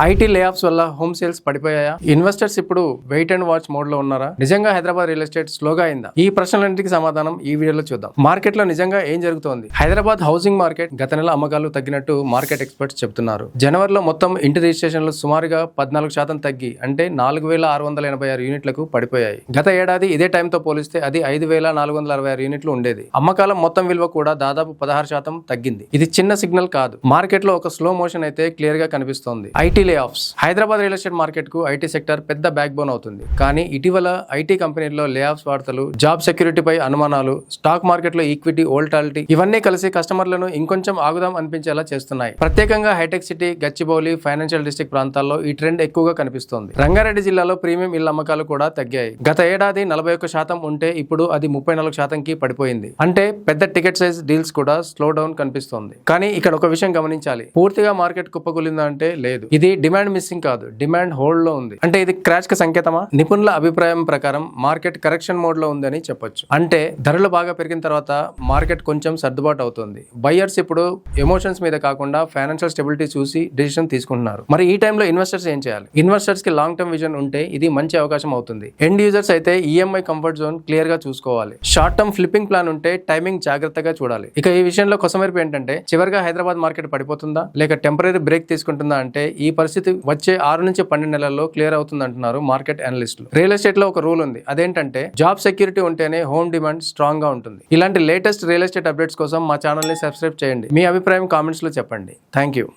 IT layoffs వల్ల home sales పడిపోయాయా? Investors ఇప్పుడు wait and watch mode లో ఉన్నారా? నిజంగా హైదరాబాద్ రియల్ ఎస్టేట్ స్లోగా అయిందా? ఈ ప్రశ్నలన్నిటికీ సమాధానం ఈ వీడియోలో చూద్దాం. మార్కెట్ లో నిజంగా ఏం జరుగుతోంది? హైదరాబాద్ హౌసింగ్ మార్కెట్ గత నెల అమ్మకాలు తగ్గినట్టు మార్కెట్ ఎక్స్పర్ట్స్ చెబుతున్నారు. జనవరిలో మొత్తం ఇంటి రిజిస్ట్రేషన్లు సుమారుగా 14% తగ్గి అంటే 4,686 యూనిట్లకు పడిపోయాయి. గత ఏడాది ఇదే టైంతో పోలిస్తే అది 5,466 యూనిట్లు ఉండేది. అమ్మకాల మొత్తం విలువ కూడా దాదాపు 16% తగ్గింది. ఇది చిన్న సిగ్నల్ కాదు. మార్కెట్ లో ఒక స్లో మోషన్ అయితే క్లియర్ గా కనిపిస్తోంది. IT layoffs. Hyderabad real estate market కు ఐటీ సెక్టర్ పెద్ద బ్యాక్ బోన్ అవుతుంది. కానీ ఇటీవల ఐటీ కంపెనీల్లో లేఆఫ్స్ వార్తలు, జాబ్ సెక్యూరిటీపై అనుమానాలు, స్టాక్ మార్కెట్ లో ఈక్విటీ వోల్టాలిటీ ఇవన్నీ కలిసి కస్టమర్లను ఇంకొంచెం ఆగుదాం అనిపించేలా చేస్తున్నాయి. ప్రత్యేకంగా hitech city, Gachibowli, financial district ప్రాంతాల్లో ఈ ట్రెండ్ ఎక్కువగా కనిపిస్తోంది. రంగారెడ్డి జిల్లాలో ప్రీమియం ఇళ్ల అమ్మకాలు కూడా తగ్గాయి. గత ఏడాది 41% ఉంటే ఇప్పుడు అది 34%కి పడిపోయింది. అంటే పెద్ద టికెట్ సైజ్ డీల్స్ కూడా స్లో డౌన్ కనిపిస్తోంది. కానీ ఇక్కడ ఒక విషయం గమనించాలి. పూర్తిగా మార్కెట్ కుప్పకూలిందా అంటే లేదు. ఇది డిమాండ్ మిస్సింగ్ కాదు, డిమాండ్ హోల్డ్ లో ఉంది. అంటే ఇది క్రాష్ కి సంకేతమా? నిపుణుల అభిప్రాయం ప్రకారం మార్కెట్ కరెక్షన్ మోడ్ లో ఉందని చెప్పొచ్చు. అంటే ధరలు బాగా పెరిగిన తర్వాత మార్కెట్ కొంచెం సర్దుబాటు అవుతుంది. బయ్యర్స్ ఇప్పుడు ఎమోషన్స్ మీద కాకుండా ఫైనాన్షియల్ స్టెబిలిటీ చూసి డెసిషన్ తీసుకుంటున్నారు. మరి ఈ టైంలో ఇన్వెస్టర్స్ ఏం చేయాలి? ఇన్వెస్టర్స్ కి లాంగ్ టర్మ్ విజన్ ఉంటే ఇది మంచి అవకాశం అవుతుంది. ఎండ్ యూజర్స్ అయితే ఈఎంఐ కంఫర్ట్ జోన్ క్లియర్ గా చూసుకోవాలి. షార్ట్ టర్మ్ ఫ్లిప్పింగ్ ప్లాన్ ఉంటే టైమింగ్ జాగ్రత్తగా చూడాలి. ఇక ఈ విషయంలో కొసమెరుపు ఏంటంటే చివరిగా హైదరాబాద్ మార్కెట్ పడిపోతుందా లేక టెంపరీ బ్రేక్ తీసుకుంటుందా అంటే ఈ పరిస్థితి వచ్చే 6 నుంచి 12 నెలల్లో క్లియర్ అవుతుంది అంటున్నారు మార్కెట్ అనలిస్టులు. రియల్ ఎస్టేట్ లో ఒక రూల్ ఉంది. అదేంటంటే జాబ్ సెక్యూరిటీ ఉంటేనే హోమ్ డిమాండ్ స్ట్రాంగ్ గా ఉంటుంది. ఇలాంటి లేటెస్ట్ రియల్ ఎస్టేట్ అప్డేట్స్ కోసం మా ఛానల్ ని సబ్స్క్రైబ్ చేయండి. మీ అభిప్రాయం కామెంట్స్ లో చెప్పండి. Thank you.